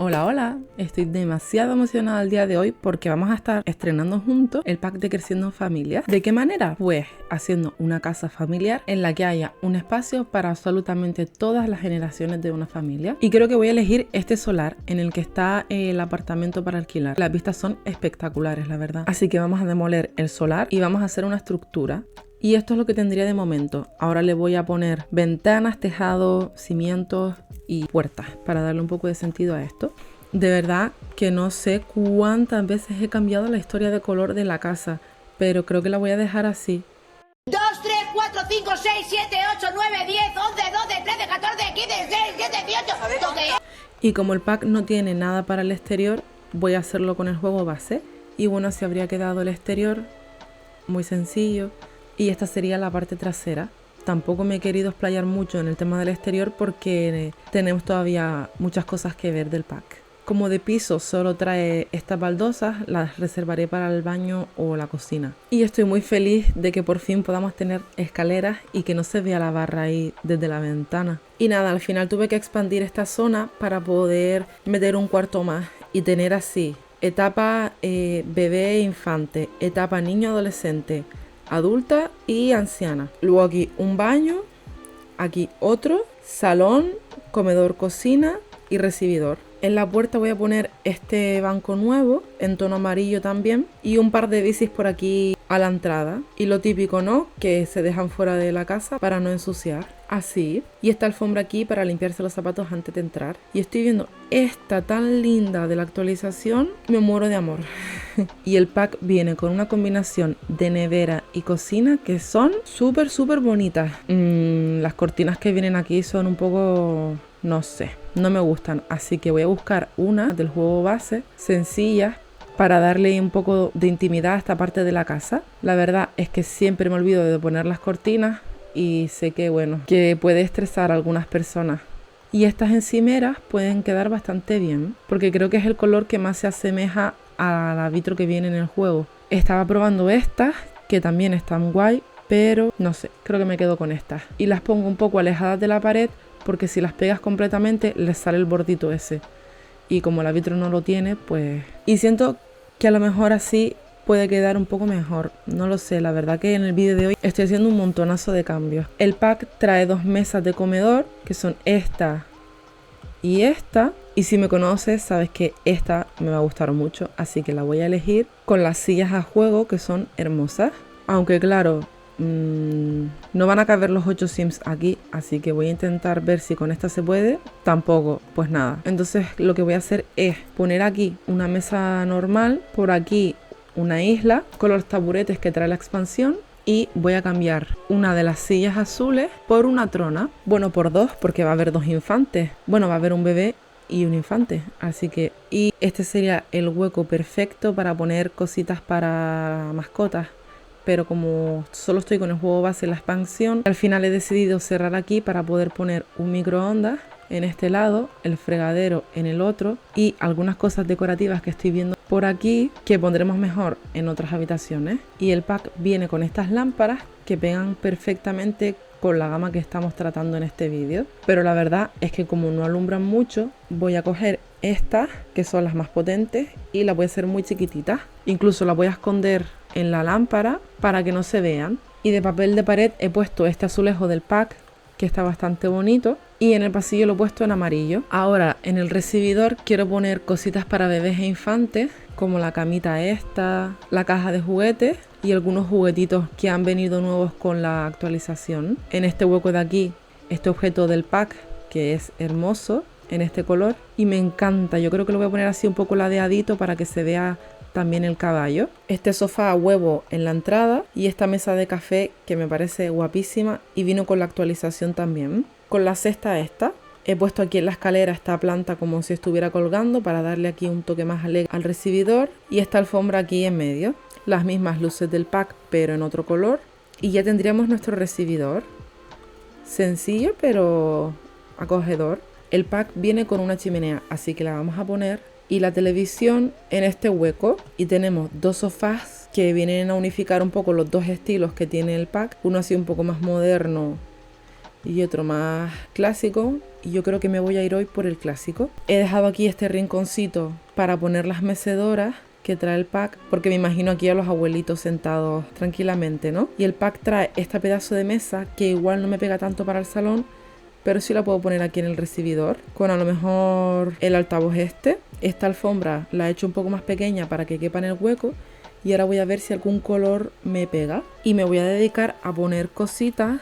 Hola, hola, estoy demasiado emocionada el día de hoy porque vamos a estar estrenando juntos el pack de Creciendo en Familia. ¿De qué manera? Pues haciendo una casa familiar en la que haya un espacio para absolutamente todas las generaciones de una familia. Y creo que voy a elegir este solar en el que está el apartamento para alquilar. Las vistas son espectaculares, la verdad. Así que vamos a demoler el solar y vamos a hacer una estructura. Y esto es lo que tendría de momento. Ahora le voy a poner ventanas, tejado, cimientos y puertas para darle un poco de sentido a esto. De verdad que no sé cuántas veces he cambiado la historia de color de la casa, pero creo que la voy a dejar así. 2, 3, 4, 5, 6, 7, 8, 9, 10, 11, 12, 13, 14, 15, 16, 17, 18, 12. Y como el pack no tiene nada para el exterior, voy a hacerlo con el juego base. Y bueno, así habría quedado el exterior, muy sencillo. Y esta sería la parte trasera. Tampoco me he querido explayar mucho en el tema del exterior porque tenemos todavía muchas cosas que ver del pack. Como de piso solo trae estas baldosas, las reservaré para el baño o la cocina. Y estoy muy feliz de que por fin podamos tener escaleras y que no se vea la barra ahí desde la ventana. Y nada, al final tuve que expandir esta zona para poder meter un cuarto más y tener así etapa bebé e infante, etapa niño adolescente, adulta y anciana. Luego aquí un baño, aquí otro, salón, comedor, cocina y recibidor. En la puerta voy a poner este banco nuevo, en tono amarillo también, y un par de bicis por aquí a la entrada. Y lo típico, ¿no? Que se dejan fuera de la casa para no ensuciar. Así. Y esta alfombra aquí para limpiarse los zapatos antes de entrar. Y estoy viendo esta tan linda de la actualización, me muero de amor. Y el pack viene con una combinación de nevera y cocina que son súper bonitas. Las cortinas que vienen aquí son un poco... no sé, no me gustan. Así que voy a buscar una del juego base, sencilla, para darle un poco de intimidad a esta parte de la casa. La verdad es que siempre me olvido de poner las cortinas y sé que, bueno, que puede estresar a algunas personas. Y estas encimeras pueden quedar bastante bien, porque creo que es el color que más se asemeja a la vitro que viene en el juego. Estaba probando estas, que también están guay, pero no sé, creo que me quedo con estas. Y las pongo un poco alejadas de la pared, porque si las pegas completamente les sale el bordito ese. Y como la vitro no lo tiene, pues... Y siento que a lo mejor así puede quedar un poco mejor. No lo sé, la verdad que en el vídeo de hoy estoy haciendo un montonazo de cambios. El pack trae 2 mesas de comedor, que son esta y esta. Y si me conoces, sabes que esta me va a gustar mucho, así que la voy a elegir con las sillas a juego, que son hermosas. Aunque claro... no van a caber los 8 Sims aquí, así que voy a intentar ver si con esta se puede. Tampoco, pues nada. Entonces lo que voy a hacer es poner aquí una mesa normal, por aquí una isla con los taburetes que trae la expansión, y voy a cambiar una de las sillas azules por una trona. Bueno, por 2, porque va a haber 2 infantes. Bueno, va a haber un bebé y un infante, así que... Y este sería el hueco perfecto para poner cositas para mascotas. Pero como solo estoy con el juego base y la expansión, al final he decidido cerrar aquí para poder poner un microondas en este lado, el fregadero en el otro y algunas cosas decorativas que estoy viendo por aquí que pondremos mejor en otras habitaciones. Y el pack viene con estas lámparas que pegan perfectamente con la gama que estamos tratando en este vídeo. Pero la verdad es que como no alumbran mucho, voy a coger estas, que son las más potentes, y las voy a hacer muy chiquititas. Incluso las voy a esconder en la lámpara para que no se vean. Y de papel de pared he puesto este azulejo del pack, que está bastante bonito, y en el pasillo lo he puesto en amarillo. Ahora en el recibidor quiero poner cositas para bebés e infantes, como la camita esta, la caja de juguetes y algunos juguetitos que han venido nuevos con la actualización. En este hueco de aquí, este objeto del pack, que es hermoso en este color y me encanta. Yo creo que lo voy a poner así un poco ladeadito para que se vea también el caballo. Este sofá a huevo en la entrada y esta mesa de café que me parece guapísima y vino con la actualización también. Con la cesta esta, he puesto aquí en la escalera esta planta como si estuviera colgando para darle aquí un toque más alegre al recibidor, y esta alfombra aquí en medio. Las mismas luces del pack pero en otro color y ya tendríamos nuestro recibidor. Sencillo pero acogedor. El pack viene con una chimenea, así que la vamos a poner, y la televisión en este hueco, y tenemos 2 sofás que vienen a unificar un poco los 2 estilos que tiene el pack, uno así un poco más moderno y otro más clásico. Y yo creo que me voy a ir hoy por el clásico. He dejado aquí este rinconcito para poner las mecedoras que trae el pack, porque me imagino aquí a los abuelitos sentados tranquilamente, ¿no? Y el pack trae este pedazo de mesa que igual no me pega tanto para el salón, pero sí la puedo poner aquí en el recibidor, con a lo mejor el altavoz este. Esta alfombra la he hecho un poco más pequeña para que quepa en el hueco. Y ahora voy a ver si algún color me pega. Y me voy a dedicar a poner cositas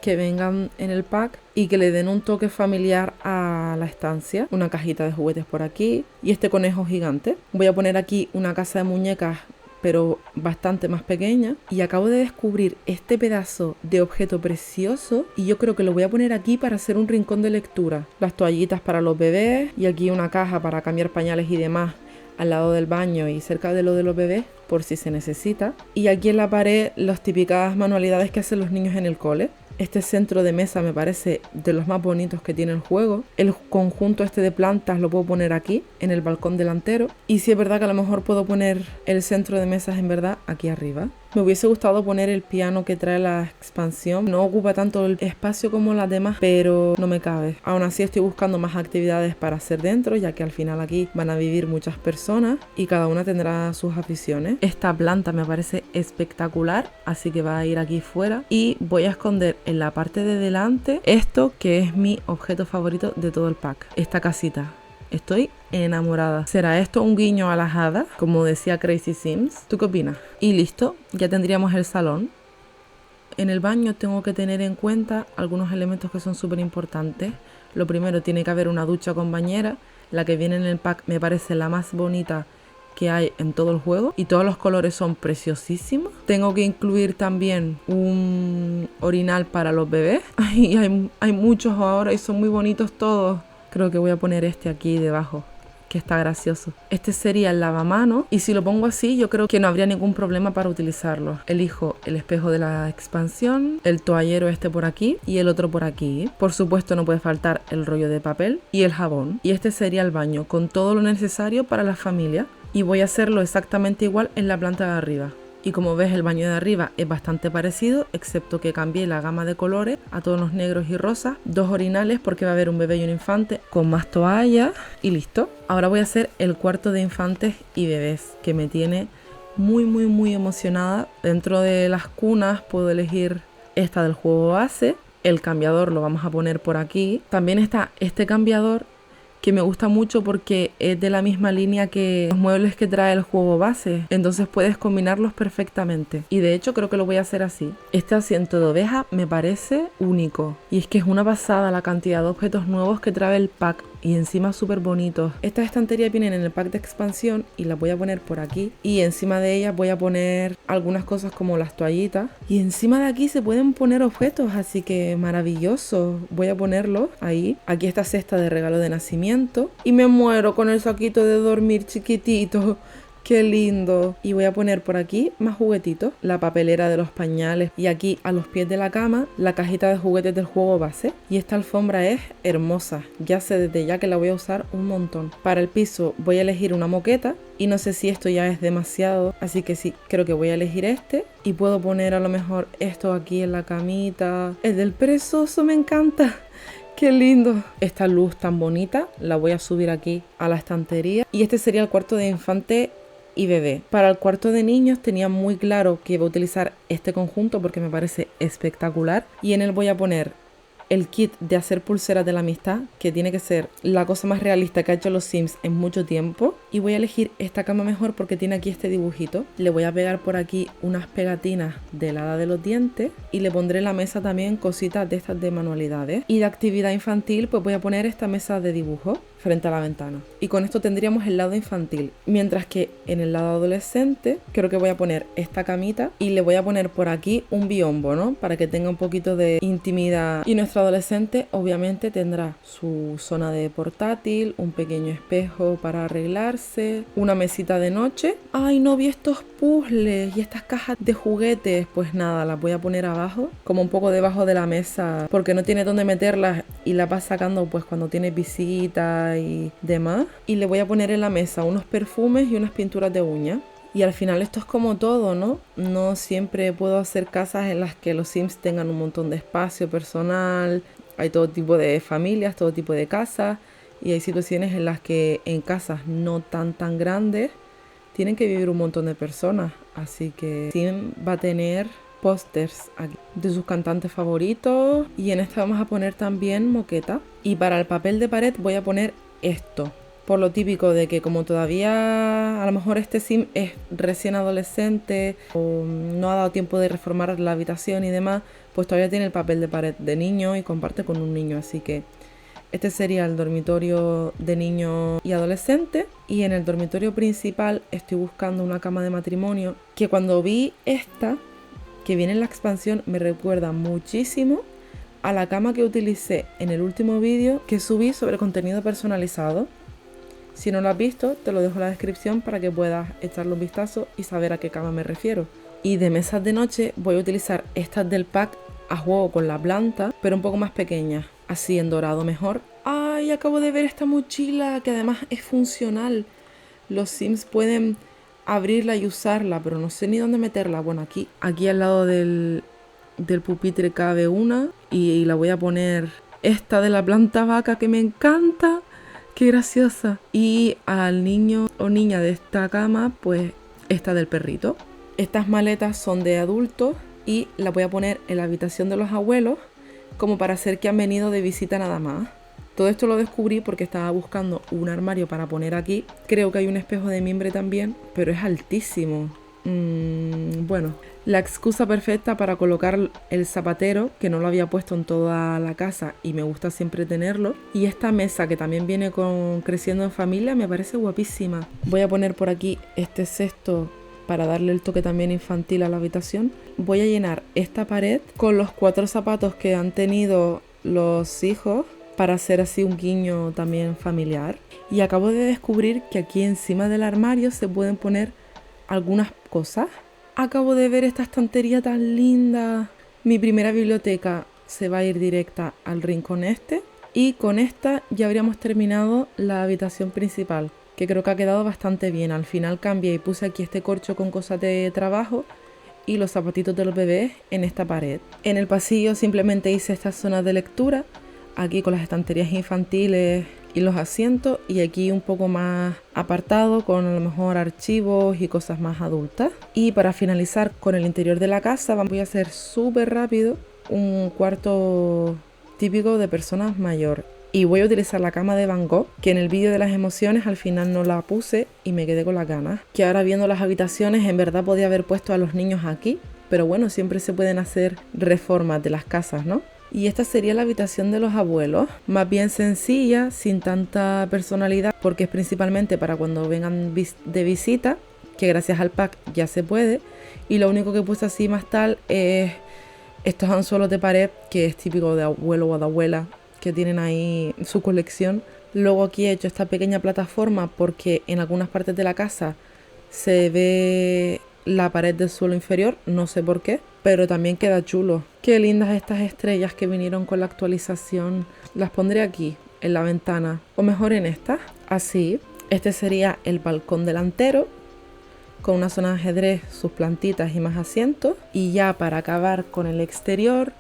que vengan en el pack y que le den un toque familiar a la estancia. Una cajita de juguetes por aquí y este conejo gigante. Voy a poner aquí una casa de muñecas, pero bastante más pequeña. Y acabo de descubrir este pedazo de objeto precioso y yo creo que lo voy a poner aquí para hacer un rincón de lectura. Las toallitas para los bebés y aquí una caja para cambiar pañales y demás al lado del baño y cerca de lo de los bebés por si se necesita. Y aquí en la pared las típicas manualidades que hacen los niños en el cole. Este centro de mesa me parece de los más bonitos que tiene el juego. El conjunto este de plantas lo puedo poner aquí, en el balcón delantero. Y sí es verdad que a lo mejor puedo poner el centro de mesas en verdad aquí arriba. Me hubiese gustado poner el piano que trae la expansión. No ocupa tanto el espacio como las demás, pero no me cabe. Aún así estoy buscando más actividades para hacer dentro, ya que al final aquí van a vivir muchas personas y cada una tendrá sus aficiones. Esta planta me parece espectacular, así que va a ir aquí fuera. Y voy a esconder en la parte de delante esto que es mi objeto favorito de todo el pack. Esta casita. Estoy enamorada. ¿Será esto un guiño a las hadas? Como decía Crazy Sims. ¿Tú qué opinas? Y listo, ya tendríamos el salón. En el baño tengo que tener en cuenta algunos elementos que son súper importantes. Lo primero, tiene que haber una ducha con bañera. La que viene en el pack me parece la más bonita que hay en todo el juego y todos los colores son preciosísimos. Tengo que incluir también un orinal para los bebés. Hay muchos ahora y son muy bonitos todos. Creo que voy a poner este aquí debajo, que está gracioso. Este sería el lavamanos y si lo pongo así yo creo que no habría ningún problema para utilizarlo. Elijo el espejo de la expansión, el toallero este por aquí y el otro por aquí. Por supuesto no puede faltar el rollo de papel y el jabón. Y este sería el baño con todo lo necesario para la familia y voy a hacerlo exactamente igual en la planta de arriba. Y como ves el baño de arriba es bastante parecido, excepto que cambié la gama de colores a tonos negros y rosas. 2 orinales porque va a haber un bebé y un infante con más toallas y listo. Ahora voy a hacer el cuarto de infantes y bebés que me tiene muy emocionada. Dentro de las cunas puedo elegir esta del juego base. El cambiador lo vamos a poner por aquí. También está este cambiador que me gusta mucho porque es de la misma línea que los muebles que trae el juego base, entonces puedes combinarlos perfectamente y de hecho creo que lo voy a hacer así. Este asiento de oveja me parece único y es que es una pasada la cantidad de objetos nuevos que trae el pack y encima súper bonitos. Estas estanterías vienen en el pack de expansión y las voy a poner por aquí y encima de ellas voy a poner algunas cosas como las toallitas y encima de aquí se pueden poner objetos, así que maravilloso. Voy a ponerlos ahí. Aquí esta cesta de regalo de nacimiento y me muero con el saquito de dormir chiquitito. ¡Qué lindo! Y voy a poner por aquí más juguetitos, la papelera de los pañales y aquí a los pies de la cama la cajita de juguetes del juego base. Y esta alfombra es hermosa, ya sé desde ya que la voy a usar un montón. Para el piso voy a elegir una moqueta y no sé si esto ya es demasiado, así que sí, creo que voy a elegir este. Y puedo poner a lo mejor esto aquí en la camita. El del perezoso me encanta. ¡Qué lindo! Esta luz tan bonita la voy a subir aquí a la estantería. Y este sería el cuarto de infante y bebé. Para el cuarto de niños tenía muy claro que iba a utilizar este conjunto porque me parece espectacular. Y en él voy a poner el kit de hacer pulseras de la amistad, que tiene que ser la cosa más realista que ha hecho los Sims en mucho tiempo. Y voy a elegir esta cama mejor porque tiene aquí este dibujito. Le voy a pegar por aquí unas pegatinas de la hada de los dientes y le pondré en la mesa también cositas de estas de manualidades. Y de actividad infantil pues voy a poner esta mesa de dibujo frente a la ventana. Y con esto tendríamos el lado infantil. Mientras que en el lado adolescente creo que voy a poner esta camita y le voy a poner por aquí un biombo, ¿no? Para que tenga un poquito de intimidad. Y nuestro adolescente obviamente tendrá su zona de portátil, un pequeño espejo para arreglarse, una mesita de noche. ¡Ay, no vi estos puzzles y estas cajas de juguetes! Pues nada, las voy a poner abajo, como un poco debajo de la mesa, porque no tiene dónde meterlas y las vas sacando pues cuando tienes visitas y demás. Y le voy a poner en la mesa unos perfumes y unas pinturas de uñas. Y al final esto es como todo, ¿no? No siempre puedo hacer casas en las que los Sims tengan un montón de espacio personal. Hay todo tipo de familias, todo tipo de casas. Y hay situaciones en las que en casas no tan grandes tienen que vivir un montón de personas. Así que Sim va a tener pósters aquí de sus cantantes favoritos. Y en esta vamos a poner también moqueta. Y para el papel de pared voy a poner esto. Por lo típico de que como todavía a lo mejor este Sim es recién adolescente o no ha dado tiempo de reformar la habitación y demás, pues todavía tiene el papel de pared de niño y comparte con un niño. Así que este sería el dormitorio de niño y adolescente. Y en el dormitorio principal estoy buscando una cama de matrimonio que cuando vi esta, que viene en la expansión, me recuerda muchísimo a la cama que utilicé en el último vídeo que subí sobre contenido personalizado. Si no lo has visto, te lo dejo en la descripción para que puedas echarle un vistazo y saber a qué cama me refiero. Y de mesas de noche voy a utilizar estas del pack a juego con la planta, pero un poco más pequeñas, así en dorado mejor. ¡Ay! Acabo de ver esta mochila que además es funcional. Los Sims pueden abrirla y usarla, pero no sé ni dónde meterla. Bueno, aquí al lado del pupitre cabe una y la voy a poner esta de la planta vaca que me encanta. ¡Qué graciosa! Y al niño o niña de esta cama, pues esta del perrito. Estas maletas son de adultos y las voy a poner en la habitación de los abuelos como para hacer que han venido de visita nada más. Todo esto lo descubrí porque estaba buscando un armario para poner aquí. Creo que hay un espejo de mimbre también, pero es altísimo. Bueno, la excusa perfecta para colocar el zapatero, que no lo había puesto en toda la casa y me gusta siempre tenerlo. Y esta mesa que también viene con Creciendo en Familia me parece guapísima. Voy a poner por aquí este cesto para darle el toque también infantil a la habitación. Voy a llenar esta pared con los 4 zapatos que han tenido los hijos para hacer así un guiño también familiar. Y acabo de descubrir que aquí encima del armario se pueden poner algunas cosas. Acabo de ver esta estantería tan linda. Mi primera biblioteca se va a ir directa al rincón este. Y con esta ya habríamos terminado la habitación principal, que creo que ha quedado bastante bien. Al final cambié y puse aquí este corcho con cosas de trabajo y los zapatitos de los bebés en esta pared. En el pasillo simplemente hice estas zonas de lectura, aquí con las estanterías infantiles y los asientos, y aquí un poco más apartado con a lo mejor archivos y cosas más adultas. Y para finalizar con el interior de la casa voy a hacer súper rápido un cuarto típico de personas mayor. Y voy a utilizar la cama de Van Gogh, que en el vídeo de las emociones al final no la puse y me quedé con las ganas. Que ahora viendo las habitaciones en verdad podía haber puesto a los niños aquí, pero bueno, siempre se pueden hacer reformas de las casas, ¿no? Y esta sería la habitación de los abuelos, más bien sencilla, sin tanta personalidad, porque es principalmente para cuando vengan de visita, que gracias al pack ya se puede. Y lo único que puse así más tal es estos anzuelos de pared, que es típico de abuelo o de abuela, que tienen ahí su colección. Luego aquí he hecho esta pequeña plataforma porque en algunas partes de la casa se ve la pared del suelo inferior, no sé por qué, pero también queda chulo. Qué lindas estas estrellas que vinieron con la actualización. Las pondré aquí, en la ventana, o mejor en esta, así. Este sería el balcón delantero, con una zona de ajedrez, sus plantitas y más asientos. Y ya para acabar con el exterior,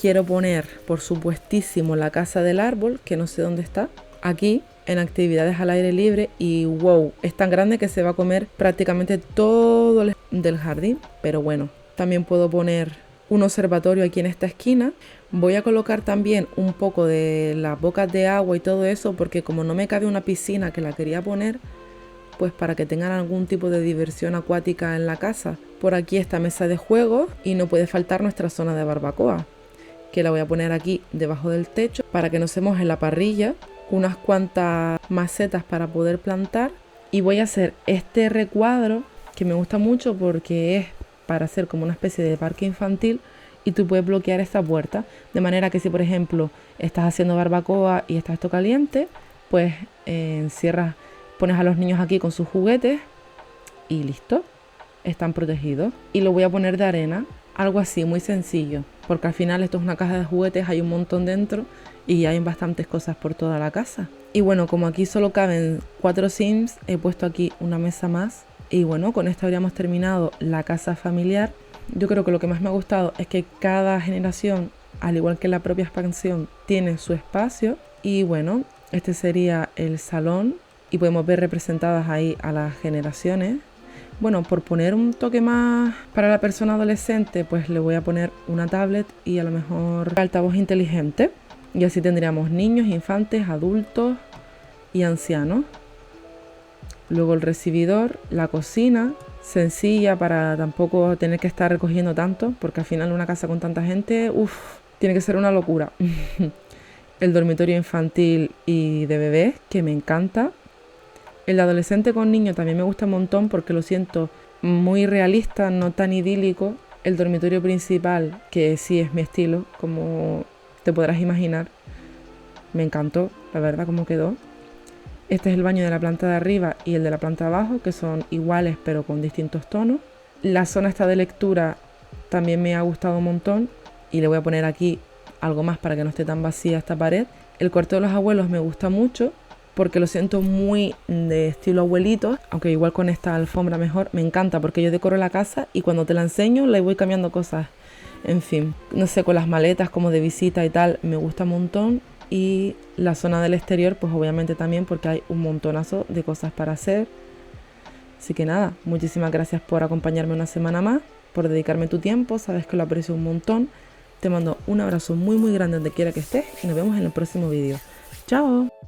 quiero poner, por supuestísimo, la casa del árbol, que no sé dónde está, aquí, en actividades al aire libre. Y wow, es tan grande que se va a comer prácticamente todo el del jardín. Pero bueno, también puedo poner un observatorio aquí en esta esquina. Voy a colocar también un poco de las bocas de agua y todo eso, porque como no me cabe una piscina que la quería poner, pues para que tengan algún tipo de diversión acuática en la casa. Por aquí esta mesa de juegos y no puede faltar nuestra zona de barbacoa, que la voy a poner aquí debajo del techo para que no se moje la parrilla. Unas cuantas macetas para poder plantar. Y voy a hacer este recuadro que me gusta mucho porque es para hacer como una especie de parque infantil y tú puedes bloquear esta puerta. De manera que si por ejemplo estás haciendo barbacoa y está esto caliente, pues encierras, pones a los niños aquí con sus juguetes y listo, están protegidos. Y lo voy a poner de arena, algo así muy sencillo, porque al final esto es una caja de juguetes, hay un montón dentro y hay bastantes cosas por toda la casa. Y bueno, como aquí solo caben 4 Sims, he puesto aquí una mesa más Y bueno, con esto habríamos terminado la casa familiar. Yo creo que lo que más me ha gustado es que cada generación, al igual que la propia expansión, tiene su espacio. Y bueno, este sería el salón y podemos ver representadas ahí a las generaciones. Bueno, por poner un toque más para la persona adolescente, pues le voy a poner una tablet y a lo mejor altavoz inteligente. Y así tendríamos niños, infantes, adultos y ancianos. Luego el recibidor, la cocina, sencilla para tampoco tener que estar recogiendo tanto, porque al final una casa con tanta gente, tiene que ser una locura. El dormitorio infantil y de bebés, que me encanta. El adolescente con niño también me gusta un montón porque lo siento muy realista, no tan idílico. El dormitorio principal, que sí es mi estilo, como te podrás imaginar, me encantó, la verdad, cómo quedó. Este es el baño de la planta de arriba y el de la planta de abajo, que son iguales pero con distintos tonos. La zona esta de lectura también me ha gustado un montón y le voy a poner aquí algo más para que no esté tan vacía esta pared. El cuarto de los abuelos me gusta mucho porque lo siento muy de estilo abuelito, aunque igual con esta alfombra mejor. Me encanta porque yo decoro la casa y cuando te la enseño le voy cambiando cosas. En fin, no sé, con las maletas como de visita y tal, me gusta un montón. Y la zona del exterior, pues obviamente también porque hay un montonazo de cosas para hacer. Así que nada, muchísimas gracias por acompañarme una semana más, por dedicarme tu tiempo, sabes que lo aprecio un montón. Te mando un abrazo muy muy grande donde quiera que estés y nos vemos en el próximo vídeo. ¡Chao!